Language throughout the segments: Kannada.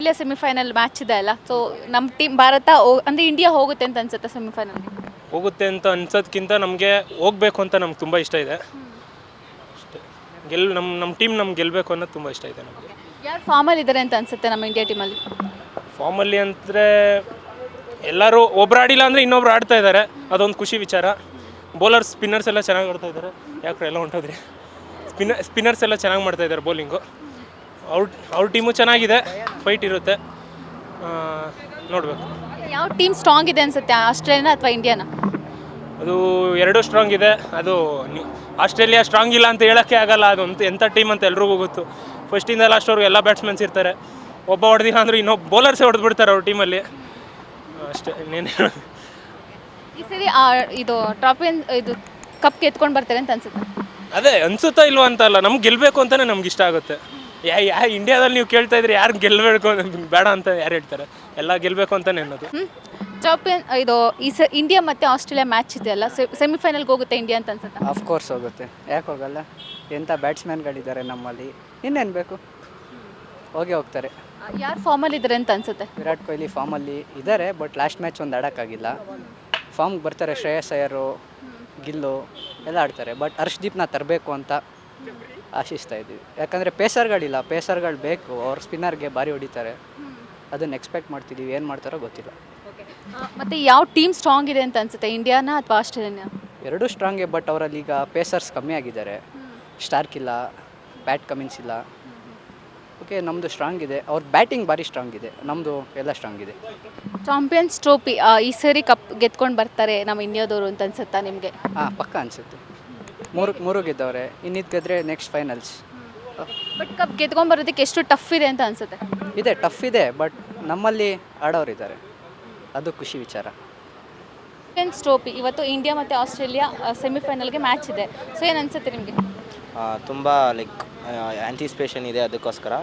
ಇಲ್ಲೇ ಸೆಮಿಫೈನಲ್ ಮ್ಯಾಚ್ ಇದೆ ಅಲ್ಲ, ಸೊ ನಮ್ಮ ಟೀಮ್ ಭಾರತ ಅಂದರೆ ಇಂಡಿಯಾ ಹೋಗುತ್ತೆ ಅಂತ ಅನ್ಸುತ್ತೆ ಸೆಮಿಫೈನಲ್ಗೆ. ಹೋಗುತ್ತೆ ಅಂತ ಅನ್ಸೋದ್ಕಿಂತ ನಮಗೆ ಹೋಗಬೇಕು ಅಂತ ನಮ್ಗೆ ತುಂಬ ಇಷ್ಟ ಇದೆ ಅಷ್ಟೇ. ನಮ್ಮ ಟೀಮ್ ನಮ್ಗೆ ಗೆಲ್ಲಬೇಕು ಅನ್ನೋದು ತುಂಬ ಇಷ್ಟ ಇದೆ ನಮಗೆ. ಯಾರು ಫಾರ್ಮಲ್ಲಿ ಇದ್ದಾರೆ ಅಂತ ಅನ್ಸುತ್ತೆ ನಮ್ಮ ಇಂಡಿಯಾ ಟೀಮಲ್ಲಿ? ಫಾರ್ಮಲ್ಲಿ ಅಂದರೆ ಎಲ್ಲರೂ ಒಬ್ರು ಆಡಿಲ್ಲ ಅಂದರೆ ಇನ್ನೊಬ್ರು ಆಡ್ತಾ ಇದ್ದಾರೆ, ಅದೊಂದು ಖುಷಿ ವಿಚಾರ. ಬೌಲರ್ಸ್ ಸ್ಪಿನ್ನರ್ಸ್ ಎಲ್ಲ ಚೆನ್ನಾಗಿ ಆಡ್ತಾ ಇದ್ದಾರೆ. ಯಾಕೆ ಎಲ್ಲ ಹೊಂಟೋದ್ರಿ? ಸ್ಪಿನ್ನರ್ಸ್ ಎಲ್ಲ ಚೆನ್ನಾಗಿ ಮಾಡ್ತಾ ಇದ್ದಾರೆ ಬೌಲಿಂಗು. ಅವ್ರ ಟೀಮು ಚೆನ್ನಾಗಿದೆ, ಫೈಟ್ ಇರುತ್ತೆ, ನೋಡಬೇಕು. ಯಾವ ಟೀಮ್ ಸ್ಟ್ರಾಂಗ್ ಇದೆ ಅನ್ಸುತ್ತೆ, ಆಸ್ಟ್ರೇಲಿಯಾನ ಅಥವಾ ಇಂಡಿಯಾನ? ಅದು ಎರಡೂ ಸ್ಟ್ರಾಂಗ್ ಇದೆ. ಅದು ಆಸ್ಟ್ರೇಲಿಯಾ ಸ್ಟ್ರಾಂಗ್ ಇಲ್ಲ ಅಂತ ಹೇಳೋಕ್ಕೆ ಆಗಲ್ಲ. ಅದೊಂದು ಎಂಥ ಟೀಮ್ ಅಂತ ಎಲ್ರಿಗೂ ಗೊತ್ತು. ಫಸ್ಟಿಂದ ಲಾಸ್ಟ್ವರೆಗೂ ಎಲ್ಲ ಬ್ಯಾಟ್ಸ್ಮನ್ಸ್ ಇರ್ತಾರೆ. ಒಬ್ಬ ಹೊಡೆದಿಲ್ಲ ಅಂದ್ರೆ ಇನ್ನೊಬ್ಬ ಬೌಲರ್ಸೇ ಹೊಡೆದ್ಬಿಡ್ತಾರೆ ಅವ್ರ ಟೀಮಲ್ಲಿ ಅಷ್ಟೇ. ಇನ್ನೇನು ಈ ಸರಿ ಇದು ಇದು ಕಪ್ ಎತ್ಕೊಂಡು ಬರ್ತಾರೆ ಅಂತ ಅನ್ಸುತ್ತೆ? ಅದೇ ಅನ್ಸುತ್ತಾ ಇಲ್ವಾ ಅಂತ ಅಲ್ಲ, ನಮ್ಗೆ ಗೆಲ್ಲಬೇಕು ಅಂತಲೇ ನಮ್ಗೆ ಇಷ್ಟ ಆಗುತ್ತೆ. ಇಂಡಿಯಾದಲ್ಲಿ ನೀವು ಕೇಳ್ತಾ ಇದ್ರಿ ಯಾರು ಗೆಲ್ಲಬೇಕು ಬೇಡ ಅಂತ ಯಾರು ಹೇಳ್ತಾರೆ? ಎಲ್ಲ ಗೆಲ್ಲಬೇಕು ಅಂತಲೇ ಅನ್ನೋದು. ಇದು ಇಂಡಿಯಾ ಮತ್ತು ಆಸ್ಟ್ರೇಲಿಯಾ ಮ್ಯಾಚ್ ಇದೆ ಅಲ್ಲ, ಸೆಮಿಫೈನಲ್ಗೆ ಹೋಗುತ್ತೆ ಇಂಡಿಯಾ ಅಂತ ಅನ್ಸುತ್ತೆ? ಆಫ್ಕೋರ್ಸ್ ಹೋಗುತ್ತೆ, ಯಾಕೆ ಹೋಗಲ್ಲ? ಎಂಥ ಬ್ಯಾಟ್ಸ್ಮನ್ಗಳಿದ್ದಾರೆ ನಮ್ಮಲ್ಲಿ, ಇನ್ನೇನು ಬೇಕು, ಹೋಗೇ ಹೋಗ್ತಾರೆ. ಯಾರು ಫಾರ್ಮಲ್ಲಿ ಇದ್ದಾರೆ ಅಂತ ಅನ್ಸುತ್ತೆ? ವಿರಾಟ್ ಕೊಹ್ಲಿ ಫಾರ್ಮಲ್ಲಿ ಇದ್ದಾರೆ, ಬಟ್ ಲಾಸ್ಟ್ ಮ್ಯಾಚ್ ಒಂದು ಆಡೋಕ್ಕಾಗಿಲ್ಲ. ಫಾರ್ಮ್ಗೆ ಬರ್ತಾರೆ, ಶ್ರೇಯಸ್ ಅಯ್ಯರು, ಗಿಲ್ಲು ಎಲ್ಲ ಆಡ್ತಾರೆ. ಬಟ್ ಹರ್ಷ್ದೀಪ್ನ ತರಬೇಕು ಅಂತ ಆಶಿಸ್ತಾ ಇದ್ದೀವಿ. ಯಾಕಂದರೆ ಪೇಸರ್ಗಳಿಲ್ಲ, ಪೇಸರ್ಗಳು ಬೇಕು. ಅವ್ರು ಸ್ಪಿನ್ನರ್ಗೆ ಭಾರಿ ಹೊಡಿತಾರೆ, ಅದನ್ನು ಎಕ್ಸ್ಪೆಕ್ಟ್ ಮಾಡ್ತಿದ್ದೀವಿ. ಏನು ಮಾಡ್ತಾರೋ ಗೊತ್ತಿಲ್ಲ. ಮತ್ತು ಯಾವ ಟೀಮ್ ಸ್ಟ್ರಾಂಗ್ ಇದೆ ಅಂತ ಅನ್ಸುತ್ತೆ, ಇಂಡಿಯಾನ ಅಥವಾ ಆಸ್ಟ್ರೇಲಿಯಾನ? ಎರಡೂ ಸ್ಟ್ರಾಂಗೇ, ಬಟ್ ಅವರಲ್ಲಿ ಈಗ ಪೇಸರ್ಸ್ ಕಮ್ಮಿ ಆಗಿದ್ದಾರೆ. ಸ್ಟಾರ್ಕ್ ಇಲ್ಲ, ಬ್ಯಾಟ್ ಕಮಿನ್ಸ್ ಇಲ್ಲ. ಓಕೆ, ನಮ್ಮದು ಸ್ಟ್ರಾಂಗ್ ಇದೆ. ಅವ್ರ ಬ್ಯಾಟಿಂಗ್ ಭಾರಿ ಸ್ಟ್ರಾಂಗ್ ಇದೆ, ನಮ್ಮದು ಎಲ್ಲ ಸ್ಟ್ರಾಂಗ್ ಇದೆ. ಚಾಂಪಿಯನ್ಸ್ ಟ್ರೋಫಿ ಈ ಸರಿ ಕಪ್ ಗೆದ್ಕೊಂಡು ಬರ್ತಾರೆ ನಮ್ಮ ಇಂಡಿಯಾದವರು ಅಂತ ಅನ್ಸುತ್ತಾ ನಿಮಗೆ? ಹಾಂ, ಪಕ್ಕ ಅನಿಸುತ್ತೆ. ಮೂರು ಗೆದ್ದವ್ರೆ, ಇನ್ನಿದ್ದು ಗೆದ್ದರೆ ನೆಕ್ಸ್ಟ್ ಫೈನಲ್ಸ್. ಬಟ್ ಕಪ್ ಗೆದ್ಕೊಂಡ್ಬರೋದಕ್ಕೆ ಎಷ್ಟು ಟಫ್ ಇದೆ ಅಂತ ಅನ್ಸುತ್ತೆ? ಇದೆ, ಟಫ್ ಇದೆ, ಬಟ್ ನಮ್ಮಲ್ಲಿ ಆಡೋರಿದ್ದಾರೆ, ಅದು ಖುಷಿ ವಿಚಾರ. ಚಾಂಪಿಯನ್ಸ್ ಟ್ರೋಫಿ ಇವತ್ತು ಇಂಡಿಯಾ ಮತ್ತು ಆಸ್ಟ್ರೇಲಿಯಾ ಸೆಮಿಫೈನಲ್ಗೆ ಮ್ಯಾಚ್ ಇದೆ, ಸೊ ಏನು ಅನ್ಸುತ್ತೆ ನಿಮಗೆ? ತುಂಬ ಆ್ಯಂಟಿಸಿಪೇಷನ್ ಇದೆ ಅದಕ್ಕೋಸ್ಕರ.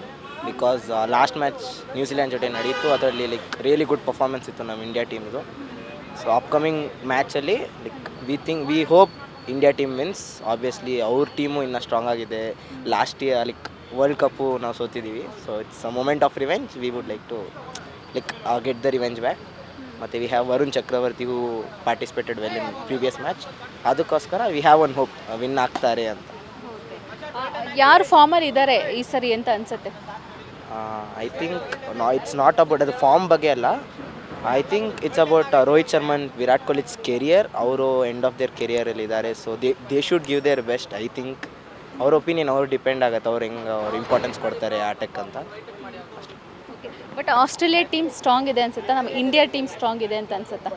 ಬಿಕಾಸ್ ಲಾಸ್ಟ್ ಮ್ಯಾಚ್ ನ್ಯೂಜಿಲ್ಯಾಂಡ್ ಜೊತೆ ನಡೀತು, ಅದರಲ್ಲಿ ರಿಯಲಿ ಗುಡ್ ಪರ್ಫಾರ್ಮೆನ್ಸ್ ಇತ್ತು ನಮ್ಮ ಇಂಡಿಯಾ ಟೀಮ್ದು. ಸೊ ಅಪ್ಕಮಿಂಗ್ ಮ್ಯಾಚಲ್ಲಿ we hope India team wins. Obviously ಅವ್ರ ಟೀಮು ಇನ್ನೂ ಸ್ಟ್ರಾಂಗ್ ಆಗಿದೆ. ಲಾಸ್ಟ್ ಇಯರ್ ವರ್ಲ್ಡ್ ಕಪ್ಪು ನಾವು ಸೋತಿದ್ದೀವಿ. So it's a moment of revenge. We would like to get the revenge back. ಮತ್ತು we have Varun Chakravarthy who participated well in previous match. ಅದಕ್ಕೋಸ್ಕರ we have one hope win ಆಗ್ತಾರೆ ಅಂತ. ಯಾರು ಫಾರ್ಮಲ್ಲಿ ಇದ್ದಾರೆ ಈ ಸರಿ ಅಂತ ಅನ್ಸುತ್ತೆ? I think it's not about ಅದು ಫಾರ್ಮ್ ಬಗ್ಗೆ ಅಲ್ಲ. I think it's about Rohit ಶರ್ಮನ್, ವಿರಾಟ್ ಕೊಹ್ಲಿಸ್ ಕೆರಿಯರ್. ಅವರು ಎಂಡ್ ಆಫ್ ದೇರ್ ಕೆರಿಯರಲ್ಲಿ ಇದ್ದಾರೆ. So they should give their best. I think ಅವ್ರ ಒಪಿನಿಯನ್ ಅವ್ರು ಡಿಪೆಂಡ್ ಆಗುತ್ತೆ, ಅವ್ರು ಹೆಂಗೆ ಅವ್ರು ಇಂಪಾರ್ಟೆನ್ಸ್ ಕೊಡ್ತಾರೆ ಆಟಕ್ಕೆ ಅಂತ. ಬಟ್ ಆಸ್ಟ್ರೇಲಿಯಾ ಟೀಮ್ ಸ್ಟ್ರಾಂಗ್ ಇದೆ ಅನ್ಸುತ್ತಾ, ನಮ್ಮ ಇಂಡಿಯಾ ಟೀಮ್ ಸ್ಟ್ರಾಂಗ್ ಇದೆ ಅಂತ ಅನ್ಸುತ್ತಾ?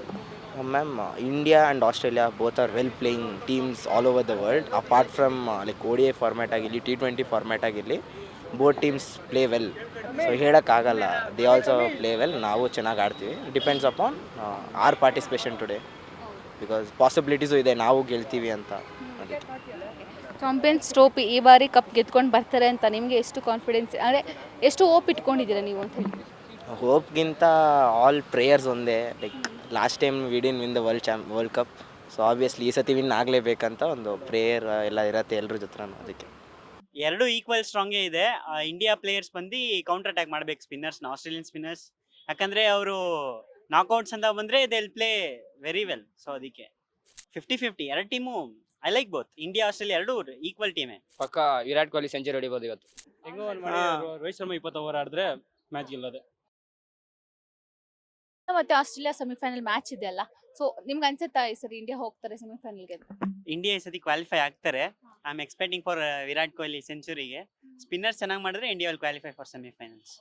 Ma'am, India and Australia both are well playing teams all over the world. Apart from ODI format ಆಗಿರಲಿ, T20 ಫಾರ್ಮ್ಯಾಟ್ ಆಗಿರಲಿ, both teams play well. So ಹೇಳೋಕ್ಕಾಗಲ್ಲ, ದೇ ಆಲ್ಸೋ ಪ್ಲೇ ವೆಲ್. ನಾವು ಚೆನ್ನಾಗಿ ಆಡ್ತೀವಿ. Depends upon our participation today, because possibilities ಇದೆ ನಾವು ಗೆಲ್ತೀವಿ ಅಂತ. ಅದಕ್ಕೆ ಚಾಂಪಿಯನ್ಸ್ ಟ್ರೋಫಿ ಈ ಬಾರಿ ಕಪ್ ಗೆದ್ಕೊಂಡು ಬರ್ತಾರೆ ಅಂತ ನಿಮಗೆ ಎಷ್ಟು ಕಾನ್ಫಿಡೆನ್ಸ್, ಅಂದರೆ ಎಷ್ಟು ಹೋಪ್ ಇಟ್ಕೊಂಡಿದ್ದೀರಾ ನೀವು ಅಂತ ಹೇಳಿ? ಹೋಪ್ಗಿಂತ ಆಲ್ ಪ್ರೇಯರ್ಸ್ ಒಂದೇ. Last time we didn't win the world cup. So obviously ಈ ಸತಿ ವಿನ್ ಆಗಲೇಬೇಕಂತ ಒಂದು ಪ್ರೇಯರ್ ಎಲ್ಲ ಇರುತ್ತೆ ಎಲ್ಲರ ಜೊತೆ. ಅದಕ್ಕೆ ಎರಡು ಈಕ್ವಲ್ ಸ್ಟ್ರಾಂಗೇ ಇದೆ. ಇಂಡಿಯಾ ಪ್ಲೇಯರ್ಸ್ ಬಂದು ಕೌಂಟರ್ ಅಟ್ಯಾಕ್ ಮಾಡ್ಬೇಕು ಸ್ಪಿನ್ನರ್ಸ್ನ, ಆಸ್ಟ್ರೇಲಿಯನ್ ಸ್ಪಿನ್ನರ್ಸ್. ಯಾಕಂದರೆ ಅವರು ನಾಕ್ಔಟ್ಸ್ ಅಂತ ಬಂದರೆ they will play very well. So ಅದಕ್ಕೆ 50-50 ಎರಡು team. I like both. India Australia ಎರಡು ಈಕ್ವಲ್ ಟೀಮೇ. ಪಕ್ಕ ವಿರಾಟ್ ಕೊಹ್ಲಿ ಸೆಂಚುರಿ ಹೊಡಿಬೋದು ಇವತ್ತು. ಹೆಂಗೋ ರೋಹಿತ್ ಶರ್ಮಾ 20 ಓವರ್ ಆಡಿದ್ರೆ ಮ್ಯಾಚ್ ಗೆಲ್ಲೋದೆ. ಮತ್ತು ಆಸ್ಟ್ರೇಲಿಯಾ ಸೆಮಿಫೈನಲ್ ಮ್ಯಾಚ್ ಇದೆ ಅಲ್ಲ, ಸೊ ನಿಮ್ಗೆ ಅನ್ಸುತ್ತಾ ಈ ಸರಿ ಇಂಡಿಯಾ ಹೋಗ್ತಾರೆ ಸೆಮಿಫೈನಲ್ಗೆ? ಇಂಡಿಯಾ ಈ ಸತಿ ಕ್ವಾಲಿಫೈ ಆಗ್ತಾರೆ. I am expecting for Virat Kohli ಸೆಂಚುರಿಗೆ. ಸ್ಪಿನ್ನರ್ಸ್ ಚೆನ್ನಾಗಿ ಮಾಡಿದ್ರೆ India will qualify for semifinals.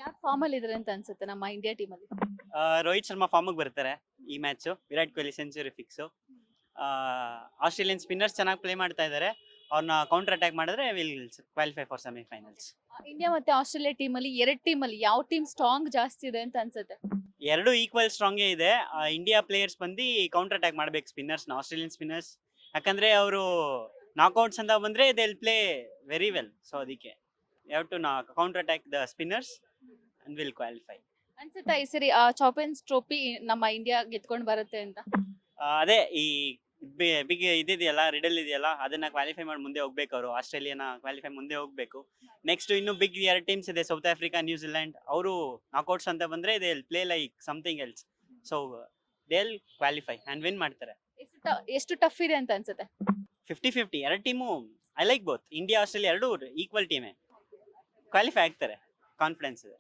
ಯಾರು ಫಾರ್ಮಲ್ಲಿ ಇದ್ದಾರೆ ಅಂತ ಅನ್ಸುತ್ತೆ ನಮ್ಮ ಇಂಡಿಯಾ ಟೀಮಲ್ಲಿ? ರೋಹಿತ್ ಶರ್ಮಾ ಫಾರ್ಮಿಗೆ ಬರ್ತಾರೆ ಈ match. Virat Kohli century fix. Australian spinners ಚೆನ್ನಾಗಿ ಪ್ಲೇ ಮಾಡ್ತಾ ಇದ್ದಾರೆ. ಅವ್ರನ್ನ ಕೌಂಟರ್ ಅಟ್ಯಾಕ್ ಮಾಡಿದ್ರೆ will qualify for semifinals. India ಮತ್ತು ಆಸ್ಟ್ರೇಲಿಯಾ ಟೀಮಲ್ಲಿ ಎರಡು ಟೀಮಲ್ಲಿ ಯಾವ ಟೀಮ್ ಸ್ಟ್ರಾಂಗ್ ಜಾಸ್ತಿ ಇದೆ ಅಂತ ಅನ್ಸುತ್ತೆ? ಎರಡು ಈಕ್ವಲ್ ಸ್ಟ್ರಾಂಗೇ ಇದೆ. ಇಂಡಿಯಾ ಪ್ಲೇಯರ್ಸ್ ಬಂದು ಕೌಂಟರ್ ಅಟ್ಯಾಕ್ ಮಾಡ್ಬೇಕು ಸ್ಪಿನ್ನರ್ಸ್ನ, ಆಸ್ಟ್ರೇಲಿಯನ್ ಸ್ಪಿನ್ನರ್ಸ್. ಯಾಕಂದರೆ ಅವರು ನಾಕ್ಔಟ್ಸ್ ಅಂತ ಬಂದರೆ they will play very well. So ಅದಕ್ಕೆ have to counter attack the spinners and will qualify. ಅನ್ಸುತ್ತಾ ಈ ಸರಿ ಚಾಂಪಿಯನ್ಸ್ ಟ್ರೋಫಿ ನಮ್ಮ ಇಂಡಿಯಾ ಗೆದ್ಕೊಂಡು ಬರುತ್ತೆ ಅಂತ? ಅದೇ ಈ ಬಿಗ್ ಇದೆಯಲ್ಲ ರಿಡಲ್ ಇದೆಯಲ್ಲ ಅದನ್ನ ಕ್ವಾಲಿಫೈ ಮಾಡಿ ಮುಂದೆ ಹೋಗ್ಬೇಕು ಅವರು. ಆಸ್ಟ್ರೇಲಿಯಾನ ಕ್ವಾಲಿಫೈ ಮುಂದೆ ಹೋಗ್ಬೇಕು. ನೆಕ್ಸ್ಟ್ ಇನ್ನು ಬಿಗ್ 2 ಟೀಮ್ಸ್ ಇದೆ, ಸೌತ್ ಆಫ್ರಿಕಾ, ನ್ಯೂಜಿಲೆಂಡ್. ಅವರು ನಾಕ್ಔಟ್ಸ್ ಅಂತ ಬಂದ್ರೆ they play like something else. So they qualify and win ಮಾಡ್ತಾರೆ. ಎಷ್ಟು ಟಫ್ ಇದೆ ಅಂತ ಅನ್ಸುತ್ತೆ? 50-50 ಎರಡು team. I like both. India Australia ಎರಡು ಈಕ್ವಲ್ ಟೀಮೇ, ಕ್ವಾಲಿಫೈ ಆಗ್ತಾರೆ, ಕಾನ್ಫಿಡೆನ್ಸ್ ಇದೆ.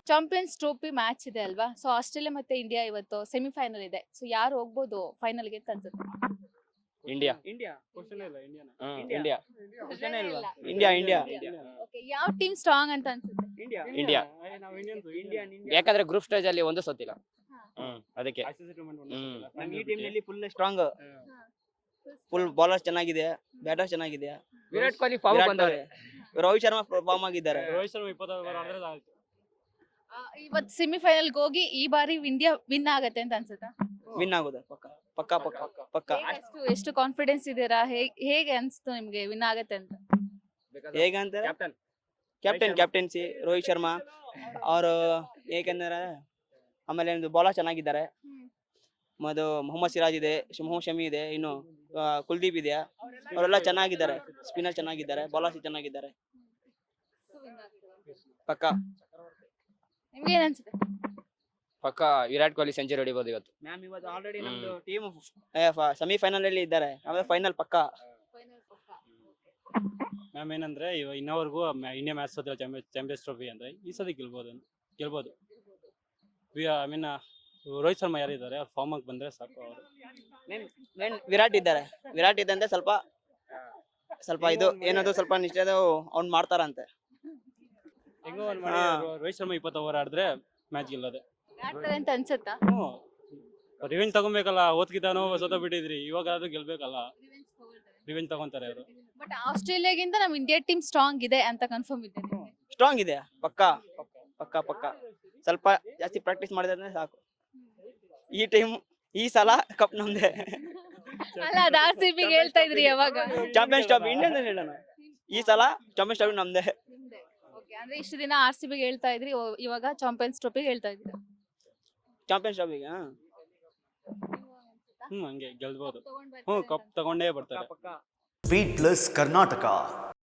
ಚಾಂಪಿಯನ್ಸ್ ಟ್ರೋಫಿ ಮ್ಯಾಚ್ ಇದೆ ಅಲ್ವಾ? ಸೊ ಆಸ್ಟ್ರೇಲಿಯಾ ಮತ್ತೆ ಇಂಡಿಯಾ ಇವತ್ತು ಸೆಮಿಫೈನಲ್ ಇದೆ. ಸೊ ಯಾರು ಹೋಗ್ಬೋದು ಫೈನಲ್ಗೆ ಅಂತ ಅನ್ಸುತ್ತೆ? ಇಂಡಿಯಾ. ಇಂಡಿಯಾ ಕ್ವಶನ್ ಇಲ್ಲ, ಇಂಡಿಯಾನ. ಇಂಡಿಯಾ. Okay, ಯಾವ ಟೀಮ್ ಸ್ಟ್ರಾಂಗ್ ಅಂತ ಅನ್ಸುತ್ತೆ? ಇಂಡಿಯಾ. ನಾವು ಇಂಡಿಯನ್ಸ್. ಯಾಕಂದ್ರೆ ಗ್ರೂಪ್ ಸ್ಟೇಜ್ ಅಲ್ಲಿ ಒಂದು ಸೋತಿಲ್ಲ. ಅದಕ್ಕೆ. ನಮ್ಮ ಈ ಟೀಮ್ ನಲ್ಲಿ ಫುಲ್ ಸ್ಟ್ರಾಂಗ್, ಫುಲ್ ಬೌಲರ್ಸ್ ಚೆನ್ನಾಗಿದೆ, ಬ್ಯಾಟರ್ಸ್ ಚೆನ್ನಾಗಿದೆ. ವಿರಾಟ್ ಕೊಹ್ಲಿ ಫಾರ್ಮ್ ಬಂದವ್ರೆ. ರೋಹಿತ್ ಶರ್ಮಾ ಫಾರ್ಮ್ ಆಗಿದ್ದಾರೆ. ರೋಹಿತ್ ಶರ್ಮಾ 20 ಓವರ್ ಆಡಿದ್ರೆ ಸಾಕು. ಇವತ್ತು ಸೆಮಿಫೈನಲ್ಗೆ ಹೋಗಿ ಈ ಬಾರಿ ಇಂಡಿಯಾ ವಿನ್ ಆಗತ್ತೆ ಅಂತ ಅನ್ಸುತ್ತಾ? ವಿನ್ ಆಗೋದು ಪಕ್ಕ ಪಕ್ಕ ಪಕ್ಕ ಪಕ್ಕ. ಎಷ್ಟು ಕಾನ್ಫಿಡೆನ್ಸ್ ಇದೀರಾ? ಹೇಗೆ ಅನ್ಸ್ತು ನಿಮ್ಗೆ ವಿನ್ ಆಗತ್ತೆ ಅಂತ? ಹೇಗಂತ ಕ್ಯಾಪ್ಟನ್ಸಿ ರೋಹಿತ್ ಶರ್ಮಾ ಅವರು ಏಕೆಂದ್ರೆ ಆಮೇಲೆ ಒಂದು ಬೌಲರ್ ಚೆನ್ನಾಗಿದ್ದಾರೆ. ಮತ್ತು ಮೊಹಮ್ಮದ್ ಸಿರಾಜ್ ಇದೆ, ಮೊಹಮ್ಮದ್ ಶಮಿ ಇದೆ, ಇನ್ನು ಕುಲ್ದೀಪ್ ಇದೆ. ಅವರೆಲ್ಲ ಚೆನ್ನಾಗಿದ್ದಾರೆ, ಸ್ಪಿನ್ನರ್ ಚೆನ್ನಾಗಿದ್ದಾರೆ, ಬೌಲರ್ಸ್ ಚೆನ್ನಾಗಿದ್ದಾರೆ. ಪಕ್ಕ ನಿಮ್ಗೆ ಏನ್ ಅನ್ಸುತ್ತೆ? ಪಕ್ಕ ವಿರಾಟ್ ಕೊಹ್ಲಿ ಸೆಂಚುರಿ ಹೊಡಿಬೋದು ಇವತ್ತು. ಮ್ಯಾಮ್ ಇವತ್ತು ಆಲ್ರೆಡಿ ನಮ್ದು ಟೀಮ್ ಸೆಮಿಫೈನಲ್ ಅಲ್ಲಿ ಇದ್ದಾರೆ, ಆಮೇಲೆ ಫೈನಲ್ ಪಕ್ಕ. ಮ್ಯಾಮ್ ಏನಂದ್ರೆ ಇನ್ನವರೆಗೂ ಇಂಡಿಯಾ ಮ್ಯಾಚ್ ಸೋತಿಲ್ಲ ಚಾಂಪಿಯನ್ಸ್ ಟ್ರೋಫಿ ಅಂದ್ರೆ ಈ ಸತಿ ಗೆಲ್ಬೋದು. ಐ ಮೀನ್ ರೋಹಿತ್ ಶರ್ಮಾ ಯಾರಿದ್ದಾರೆ ಅವ್ರ ಫಾರ್ಮ್ ಆಗಿ ಬಂದ್ರೆ ಸಾಕು. ಅವರು ಮೇನ್ ವಿರಾಟ್ ಇದ್ದಂತೆ ಸ್ವಲ್ಪ ಇದು ಏನದು ಸ್ವಲ್ಪ ನಿಶ್ಚಯ ಅವ್ನು ಮಾಡ್ತಾರಂತೆ. ಹೆಂಗೋ ಒಂದ್ ಮಾಡಿ ರೋಹಿತ್ ಶರ್ಮಾ 20 ಓವರ್ ಆಡಿದ್ರೆ ಮ್ಯಾಚ್ ಗೆಲ್ಲೋದೆ. ಆಡ್ತಾರೆ ಅಂತ ಅನ್ಸುತ್ತಾ? ರಿವೆಂಜ್ ತಗೊಬೇಕಲ್ಲ, ಓದ್ಕಿತಾನೋ ಸೋತ ಬಿಟ್ಟಿದ್ರಿ, ಇವಾಗ ಅದು ಗೆಲ್ಬೇಕಲ್ಲ, ರಿವೆಂಜ್ ತಗೊಂತಾರೆ ಅವರು. ಬಟ್ ಆಸ್ಟ್ರೇಲಿಯಾಗಿಂತ ನಮ್ ಇಂಡಿಯಾ ಟೀಮ್ ಸ್ಟ್ರಾಂಗ್ ಇದೆ ಅಂತ ಕನ್ಫರ್ಮ್ ಇದೆ. ಸ್ಟ್ರಾಂಗ್ ಇದೆ ಪಕ್ಕ ಪಕ್ಕ ಪಕ್ಕ. ಸ್ವಲ್ಪ ಜಾಸ್ತಿ ಪ್ರಾಕ್ಟೀಸ್ ಮಾಡಿದ್ರೆ ಸಾಕು. ಈ ಟೀಮ್ ಈ ಸಲ ಕಪ್ ನಮ್ದೆ. ಅಲ್ಲ, ಅದು RCB ಗೆ ಹೇಳ್ತಾ ಇದ್ರಿ ಯಾವಾಗ? ಚಾಂಪಿಯನ್ಸ್ ಟ್ರೋಫಿ ಇಂಡಿಯನ್ ಹೇಳೋಣ, ಈ ಸಲ ಚಾಂಪಿಯನ್ಸ್ ಟ್ರೋಫಿ ನಮ್ದೆ. Okay, ಅಂದ್ರೆ ಇಷ್ಟು ದಿನ RCB ಗೆ ಹೇಳ್ತಾ ಇದ್ರಿ, ಇವಾಗ ಚಾಂಪಿಯನ್ಸ್ ಟ್ರೋಫಿ ಹೇಳ್ತಾ ಇದ್ದೀರಾ. ಚಾಂಪಿಯನ್ಸ್ ಟ್ರೋಫಿಗೆ ಹಂಗೆ ಗೆಲ್ಬಹುದು. ಕಪ್ ತಗೊಂಡೇ ಬರ್ತಾರೆ. Beat plus Karnataka.